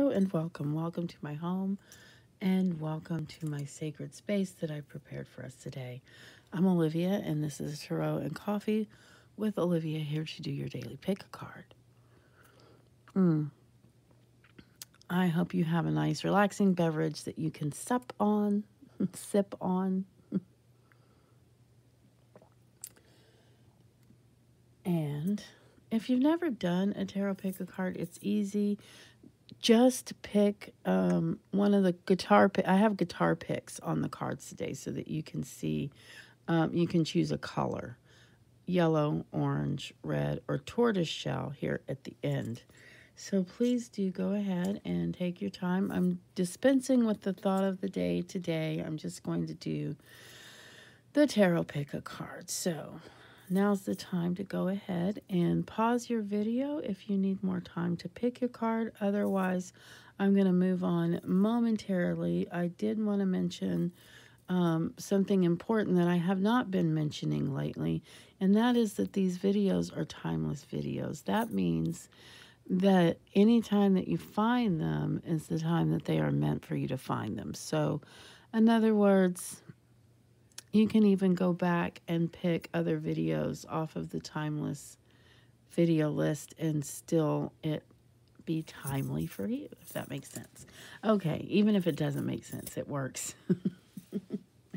Hello and welcome. Welcome to my home and welcome to my sacred space that I prepared for us today. I'm Olivia and this is Tarot and Coffee with Olivia, here to do your daily pick a card. I hope you have a nice relaxing beverage that you can sip on. And if you've never done a tarot pick a card, it's easy. Just pick one of the guitar I have guitar picks on the cards today so that you can see, you can choose a color, yellow, orange, red, or tortoise shell here at the end. So please do go ahead and take your time. I'm dispensing with the thought of the day today. I'm just going to do the tarot pick a card. So now's the time to go ahead and pause your video if you need more time to pick your card. Otherwise, I'm going to move on momentarily. I did want to mention something important that I have not been mentioning lately, and that is that these videos are timeless videos. That means that any time that you find them is the time that they are meant for you to find them. So, in other words, you can even go back and pick other videos off of the timeless video list and still it be timely for you, if that makes sense. Okay, even if it doesn't make sense, it works.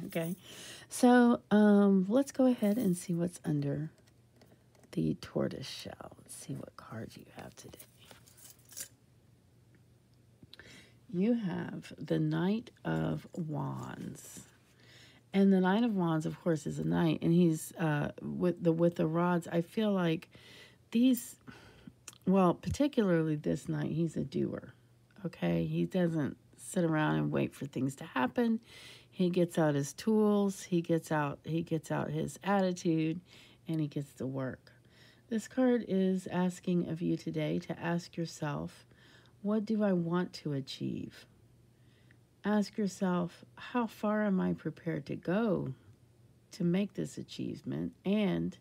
Okay, so let's go ahead and see what's under the tortoise shell. Let's see what cards you have today. You have the Knight of Wands. And the Knight of Wands, of course, is a knight, and he's with the rods. I feel like these, well, particularly this knight, he's a doer. Okay, he doesn't sit around and wait for things to happen. He gets out his tools, he gets out his attitude, and he gets to work. This card is asking of you today to ask yourself, what do I want to achieve? Ask yourself, how far am I prepared to go to make this achievement? And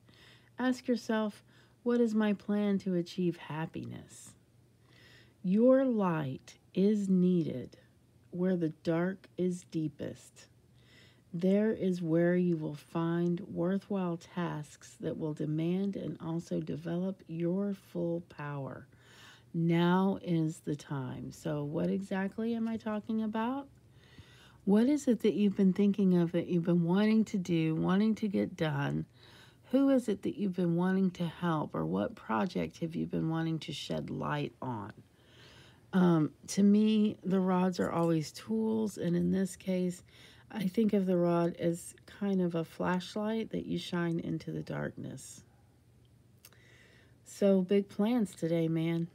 ask yourself, what is my plan to achieve happiness? Your light is needed where the dark is deepest. There is where you will find worthwhile tasks that will demand and also develop your full power. Now is the time. So what exactly am I talking about? What is it that you've been thinking of, that you've been wanting to do, wanting to get done? Who is it that you've been wanting to help, or what project have you been wanting to shed light on? To me, the rods are always tools, and in this case, I think of the rod as kind of a flashlight that you shine into the darkness. So big plans today, man.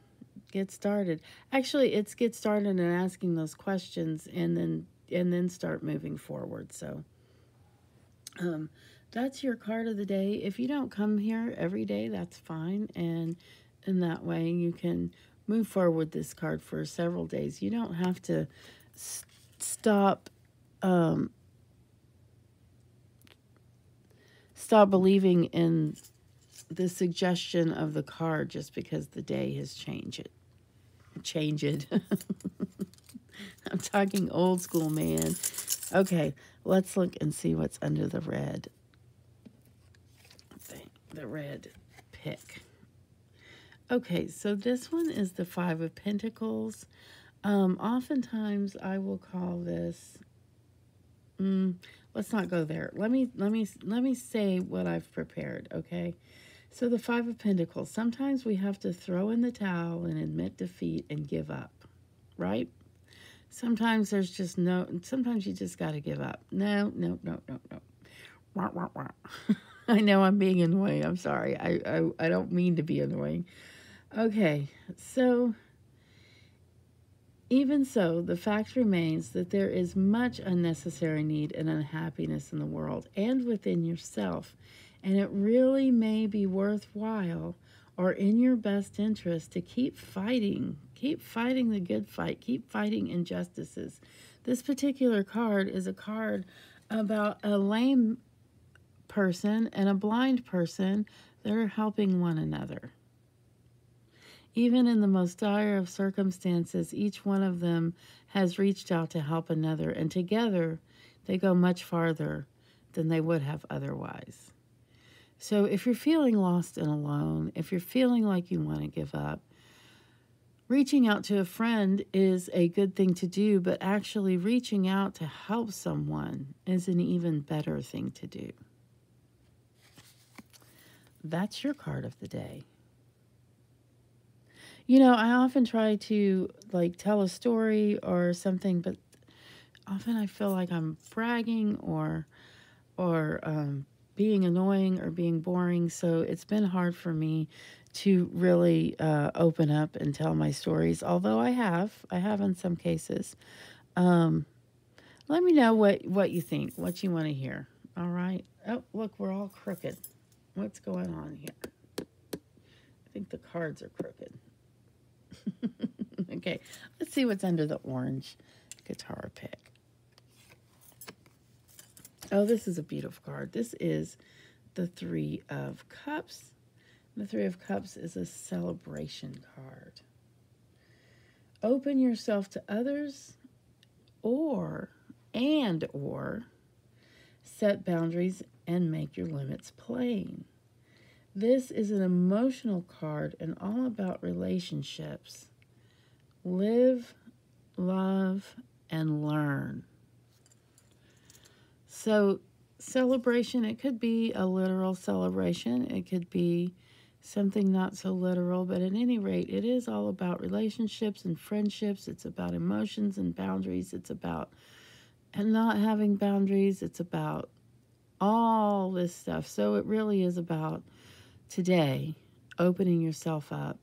Get started. Actually, it's get started and asking those questions and then start moving forward. So that's your card of the day. If you don't come here every day, that's fine. And in that way, you can move forward this card for several days. You don't have to stop believing in the suggestion of the card just because the day has changed. I'm talking old school, man. Okay, let's look and see what's under the red thing, the red pick. Okay, so this one is the Five of Pentacles. Oftentimes I will call this. Let's not go there. Let me say what I've prepared. Okay. So the Five of Pentacles, sometimes we have to throw in the towel and admit defeat and give up, right? Sometimes there's just sometimes you just got to give up. No. Wah, wah, wah. I know I'm being annoying. I'm sorry. I don't mean to be annoying. Okay, so even so, the fact remains that there is much unnecessary need and unhappiness in the world and within yourself. And it really may be worthwhile or in your best interest to keep fighting the good fight, keep fighting injustices. This particular card is a card about a lame person and a blind person that are helping one another. Even in the most dire of circumstances, each one of them has reached out to help another, and together they go much farther than they would have otherwise. So if you're feeling lost and alone, if you're feeling like you want to give up, reaching out to a friend is a good thing to do, but actually reaching out to help someone is an even better thing to do. That's your card of the day. You know, I often try to like tell a story or something, but often I feel like I'm bragging or being annoying or being boring. So it's been hard for me to really open up and tell my stories. Although I have in some cases. Let me know what you think, what you want to hear. All right. Oh, look, we're all crooked. What's going on here? I think the cards are crooked. Okay, let's see what's under the orange guitar pick. Oh, this is a beautiful card. This is the Three of Cups. The Three of Cups is a celebration card. Open yourself to others or set boundaries and make your limits plain. This is an emotional card and all about relationships. Live, love, and learn. So celebration, it could be a literal celebration. It could be something not so literal, but at any rate, it is all about relationships and friendships. It's about emotions and boundaries. It's about not having boundaries. It's about all this stuff. So it really is about today opening yourself up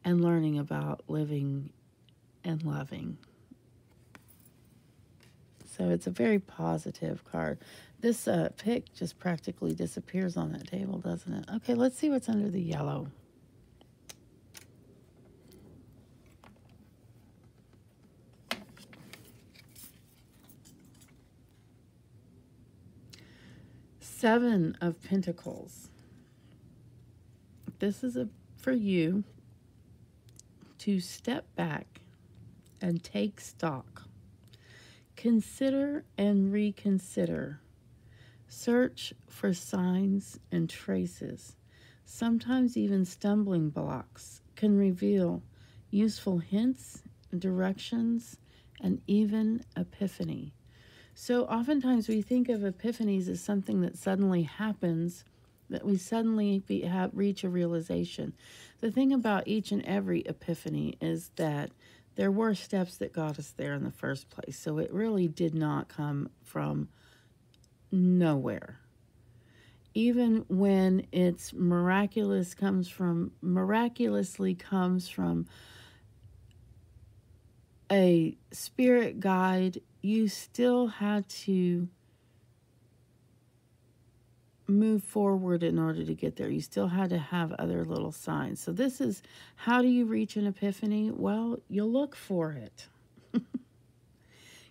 and learning about living and loving. So it's a very positive card. This pick just practically disappears on that table, doesn't it? Okay, let's see what's under the yellow. Seven of Pentacles. This is for you to step back and take stock. Consider and reconsider. Search for signs and traces. Sometimes even stumbling blocks can reveal useful hints, directions, and even epiphany. So oftentimes we think of epiphanies as something that suddenly happens, that we suddenly reach a realization. The thing about each and every epiphany is that there were steps that got us there in the first place. So it really did not come from nowhere. Even when it's miraculously comes from a spirit guide, you still had to move forward in order to get there. You still had to have other little signs. So this is, how do you reach an epiphany? Well, you look for it.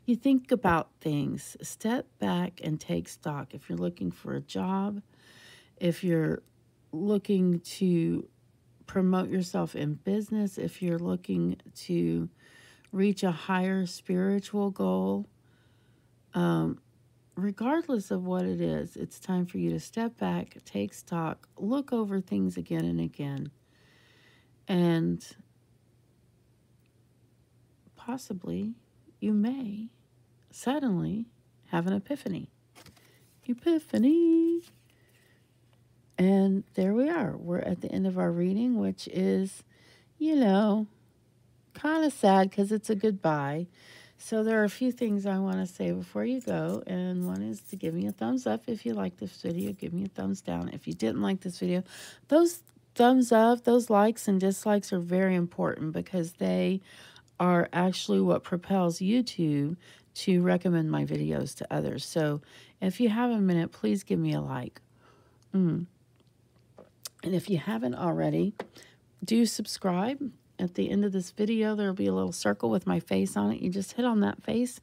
You think about things. Step back and take stock. If you're looking for a job, if you're looking to promote yourself in business, if you're looking to reach a higher spiritual goal, regardless of what it is, it's time for you to step back, take stock, look over things again and again, and possibly you may suddenly have an epiphany. Epiphany! And there we are. We're at the end of our reading, which is, you know, kind of sad because it's a goodbye. So there are a few things I want to say before you go, and one is to give me a thumbs up if you like this video. Give me a thumbs down if you didn't like this video. Those thumbs up, those likes and dislikes are very important because they are actually what propels YouTube to recommend my videos to others. So if you have a minute, please give me a like. And if you haven't already, do subscribe. At the end of this video, there will be a little circle with my face on it. You just hit on that face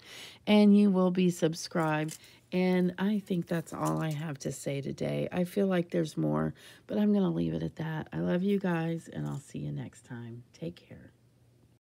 and you will be subscribed. And I think that's all I have to say today. I feel like there's more, but I'm going to leave it at that. I love you guys, and I'll see you next time. Take care.